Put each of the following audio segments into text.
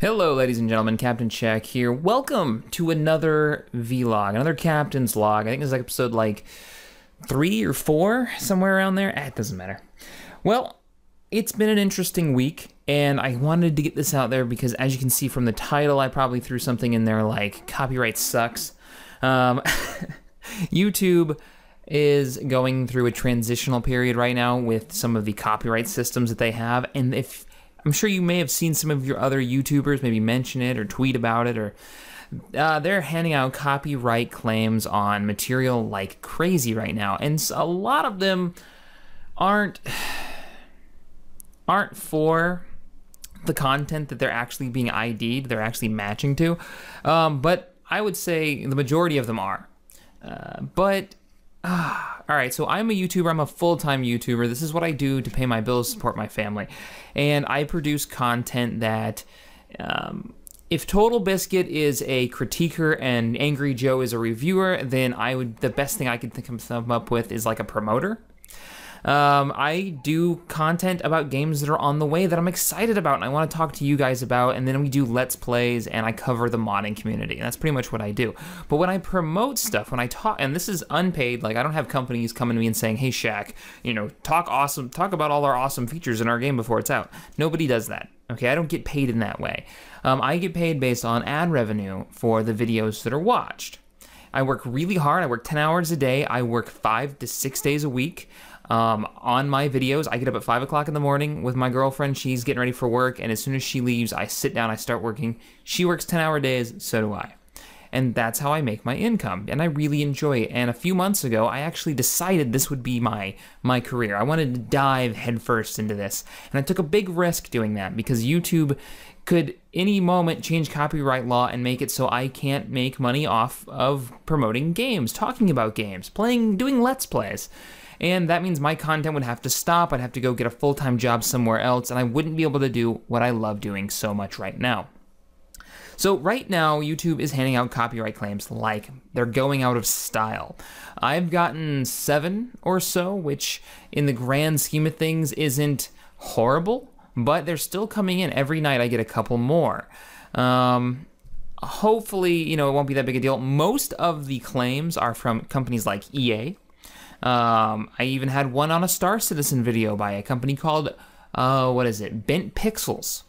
Hello, ladies and gentlemen, Captain Check here. Welcome to another vlog, another Captain's Log. I think this is episode like 3 or 4, somewhere around there. It doesn't matter. Well, it's been an interesting week, and I wanted to get this out there because, as you can see from the title, I probably threw something in there like copyright sucks. YouTube is going through a transitional period right now with some of the copyright systems that they have, and I'm sure you may have seen some of your other YouTubers maybe mention it or tweet about it, or they're handing out copyright claims on material like crazy right now, and a lot of them aren't for the content that they're actually being ID'd, they're actually matching to, but I would say the majority of them are. All right, so I'm a YouTuber. I'm a full-time YouTuber. This is what I do to pay my bills, support my family. And I produce content that, if Total Biscuit is a critiquer and Angry Joe is a reviewer, then the best thing I could come up with is like a promoter. I do content about games that are on the way that I'm excited about and I want to talk to you guys about, and then we do Let's Plays and I cover the modding community, and that's pretty much what I do. But when I promote stuff, when I talk, and this is unpaid, like I don't have companies coming to me and saying, hey Shaq, you know, talk about all our awesome features in our game before it's out. Nobody does that, okay? I don't get paid in that way. I get paid based on ad revenue for the videos that are watched. I work really hard. I work 10 hours a day. I work 5 to 6 days a week. On my videos, I get up at 5 o'clock in the morning with my girlfriend. She's getting ready for work, and as soon as she leaves, I sit down, I start working. She works 10-hour days, so do I. And that's how I make my income, and I really enjoy it. And a few months ago, I actually decided this would be my career. I wanted to dive headfirst into this, and I took a big risk doing that because YouTube could any moment change copyright law and make it so I can't make money off of promoting games, talking about games, doing Let's Plays. And that means my content would have to stop. I'd have to go get a full-time job somewhere else, and I wouldn't be able to do what I love doing so much right now. So right now, YouTube is handing out copyright claims like they're going out of style. I've gotten 7 or so, which in the grand scheme of things isn't horrible, but they're still coming in. Every night I get a couple more. Hopefully, you know, it won't be that big a deal. Most of the claims are from companies like EA. I even had one on a Star Citizen video by a company called, Bent Pixels.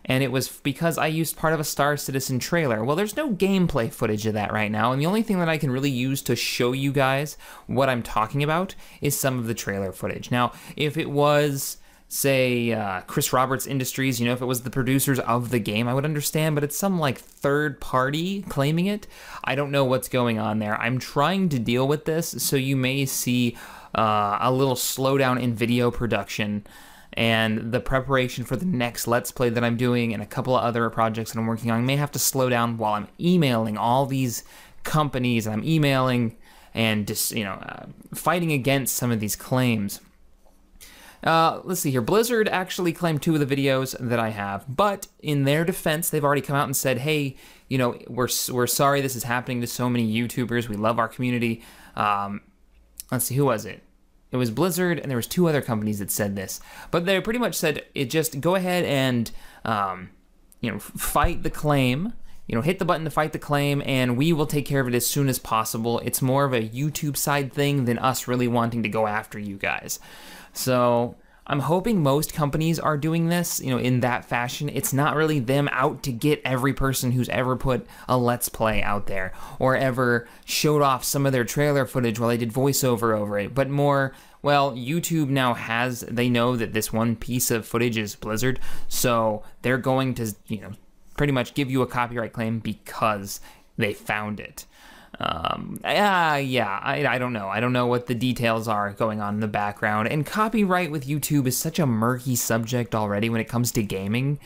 And it was because I used part of a Star Citizen trailer. Well, there's no gameplay footage of that right now, and the only thing that I can really use to show you guys what I'm talking about is some of the trailer footage. Now, if it was, say, Chris Roberts Industries, you know, if it was the producers of the game, I would understand, but it's some, like, third party claiming it. I don't know what's going on there. I'm trying to deal with this, so you may see a little slowdown in video production and the preparation for the next Let's Play that I'm doing and a couple of other projects that I'm working on. I may have to slow down while I'm emailing all these companies, and I'm emailing and just, you know, fighting against some of these claims. Let's see here. Blizzard actually claimed 2 of the videos that I have, but in their defense, they've already come out and said, hey, you know, we're sorry this is happening to so many YouTubers. We love our community. Let's see, who was it? It was Blizzard, and there was 2 other companies that said this. But they pretty much said, just go ahead and, you know, fight the claim. You know, hit the button to fight the claim, and we will take care of it as soon as possible. It's more of a YouTube side thing than us really wanting to go after you guys. So I'm hoping most companies are doing this, you know, in that fashion. It's not really them out to get every person who's ever put a Let's Play out there or ever showed off some of their trailer footage while they did voiceover over it, but more, well, YouTube now they know that this one piece of footage is Blizzard, so they're going to, you know, pretty much give you a copyright claim because they found it. I don't know. I don't know what the details are going on in the background. And copyright with YouTube is such a murky subject already when it comes to gaming,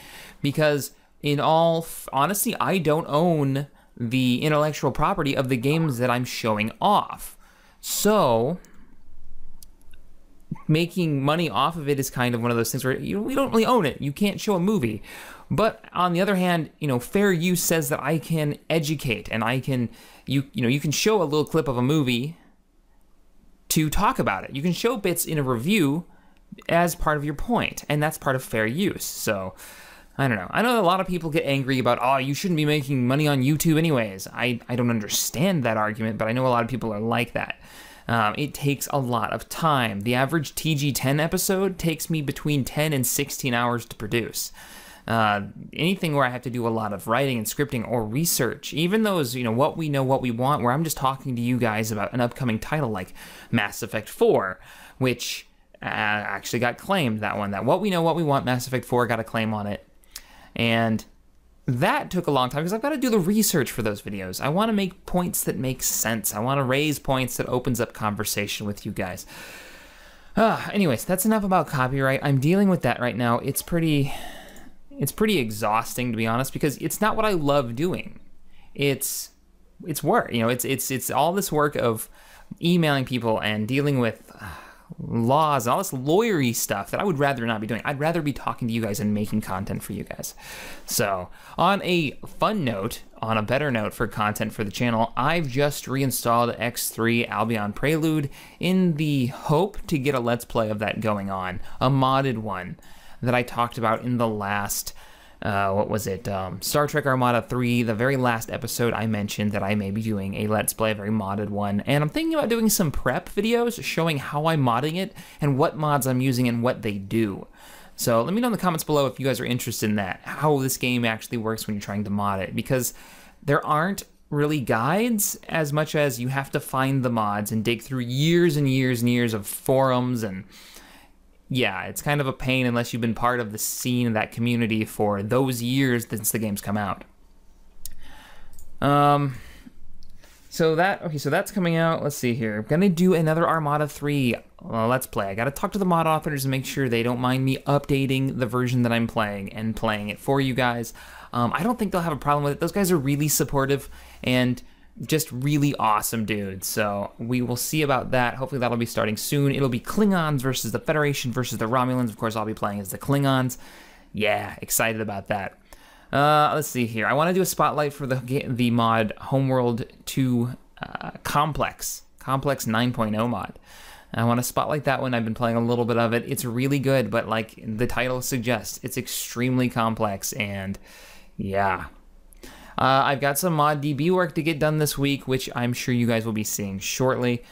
because in all honesty, I don't own the intellectual property of the games that I'm showing off. So making money off of it is kind of one of those things where we don't really own it. You can't show a movie. But on the other hand, you know, fair use says that I can educate, and I can, you can show a little clip of a movie to talk about it. You can show bits in a review as part of your point, and that's part of fair use. So I don't know. I know a lot of people get angry about, oh, you shouldn't be making money on YouTube anyways. I don't understand that argument, but I know a lot of people are like that. It takes a lot of time. The average TG10 episode takes me between 10 and 16 hours to produce. Anything where I have to do a lot of writing and scripting or research, even those, what we know, what we want, where I'm just talking to you guys about an upcoming title like Mass Effect 4, which actually got claimed, that What We Know, What We Want, Mass Effect 4 got a claim on it. And that took a long time because I've got to do the research for those videos. I want to make points that make sense. I want to raise points that opens up conversation with you guys. Anyways, that's enough about copyright. I'm dealing with that right now. It's pretty exhausting, to be honest, because it's not what I love doing. It's work. It's all this work of emailing people and dealing with laws and all this lawyery stuff that I would rather not be doing. I'd rather be talking to you guys and making content for you guys. So, on a fun note, on a better note for content for the channel, I've just reinstalled X3 Albion Prelude in the hope to get a Let's Play of that going on, a modded one that I talked about in the last, Star Trek Armada 3, the very last episode I mentioned that I may be doing a Let's Play, a very modded one, and I'm thinking about doing some prep videos showing how I'm modding it and what mods I'm using and what they do. So let me know in the comments below if you guys are interested in that, how this game actually works when you're trying to mod it, because there aren't really guides as much as you have to find the mods and dig through years and years and years of forums, and yeah, it's kind of a pain unless you've been part of the scene of that community for those years since the game's come out. So that's coming out. Let's see here. I'm gonna do another Armada 3 Let's Play. I gotta talk to the mod authors and make sure they don't mind me updating the version that I'm playing and playing it for you guys. I don't think they'll have a problem with it. Those guys are really supportive and just really awesome dudes, so we will see about that. Hopefully that'll be starting soon. It'll be Klingons versus the Federation versus the Romulans. Of course, I'll be playing as the Klingons. Yeah, excited about that. Let's see here. I want to do a spotlight for the mod Homeworld 2 Complex 9.0 mod. I want to spotlight that one. I've been playing a little bit of it. It's really good, but like the title suggests, it's extremely complex, and yeah. I've got some ModDB work to get done this week, which I'm sure you guys will be seeing shortly.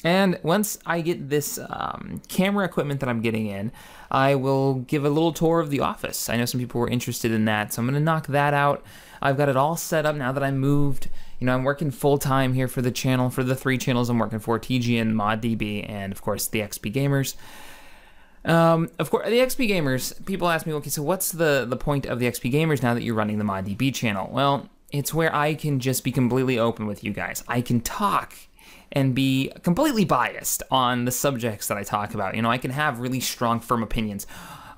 And once I get this camera equipment that I'm getting in, I will give a little tour of the office. I know some people were interested in that, so I'm going to knock that out. I've got it all set up now that I moved. I'm working full-time here for the channel, for the 3 channels I'm working for, TGN, ModDB, and of course TheXpGamers. Of course, the TheXpGamers, people ask me, okay, so what's the point of the TheXpGamers now that you're running the ModDB channel? Well, it's where I can just be completely open with you guys. I can talk and be completely biased on the subjects that I talk about. I can have really strong, firm opinions.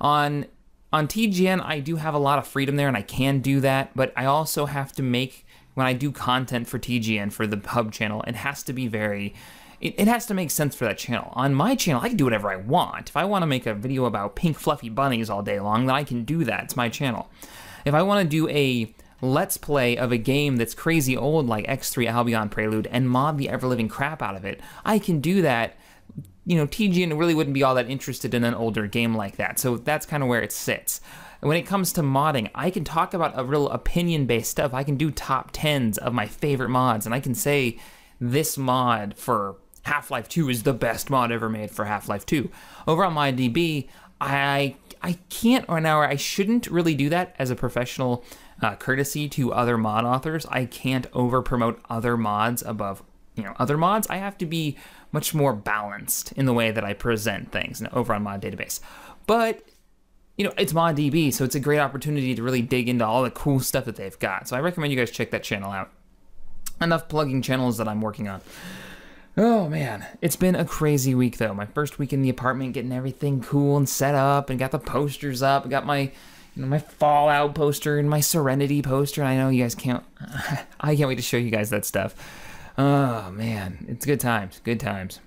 On TGN, I do have a lot of freedom there, and I can do that, but I also have to make, when I do content for TGN, for the hub channel, it has to be very... It has to make sense for that channel. On my channel, I can do whatever I want. If I want to make a video about pink fluffy bunnies all day long, then I can do that. It's my channel. If I want to do a Let's Play of a game that's crazy old like X3 Albion Prelude and mod the ever-living crap out of it, I can do that. TGN really wouldn't be all that interested in an older game like that, so that's kind of where it sits. When it comes to modding, I can talk about a real opinion-based stuff. I can do top 10s of my favorite mods, and I can say this mod for Half-Life 2 is the best mod ever made for Half-Life 2. Over on ModDB, I can't, or now I shouldn't really do that as a professional courtesy to other mod authors. I can't over-promote other mods above, other mods. I have to be much more balanced in the way that I present things over on Mod Database. But, it's ModDB, so it's a great opportunity to really dig into all the cool stuff that they've got. So I recommend you guys check that channel out. Enough plugging channels that I'm working on. Oh man, it's been a crazy week though. My first week in the apartment, getting everything cool and set up, and got the posters up. I got my, my Fallout poster and my Serenity poster. And I know you guys can't. I can't wait to show you guys that stuff. Oh man, it's good times. Good times.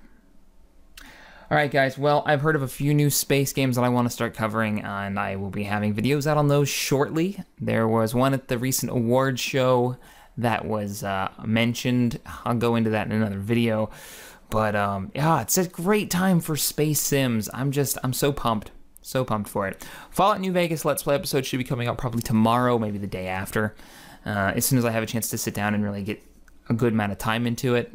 All right, guys. Well, I've heard of a few new space games that I want to start covering, and I will be having videos out on those shortly. There was one at the recent award show that was mentioned. I'll go into that in another video. But yeah, it's a great time for space sims. I'm so pumped. So pumped for it. Fallout New Vegas Let's Play episode should be coming out probably tomorrow, maybe the day after. As soon as I have a chance to sit down and really get a good amount of time into it.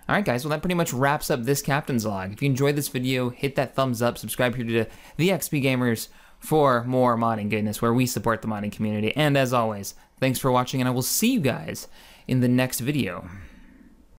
Alright guys, well that pretty much wraps up this Captain's Log. If you enjoyed this video, hit that thumbs up, subscribe here to TheXpGamers for more modding goodness, where we support the modding community. And as always, thanks for watching, and I will see you guys in the next video.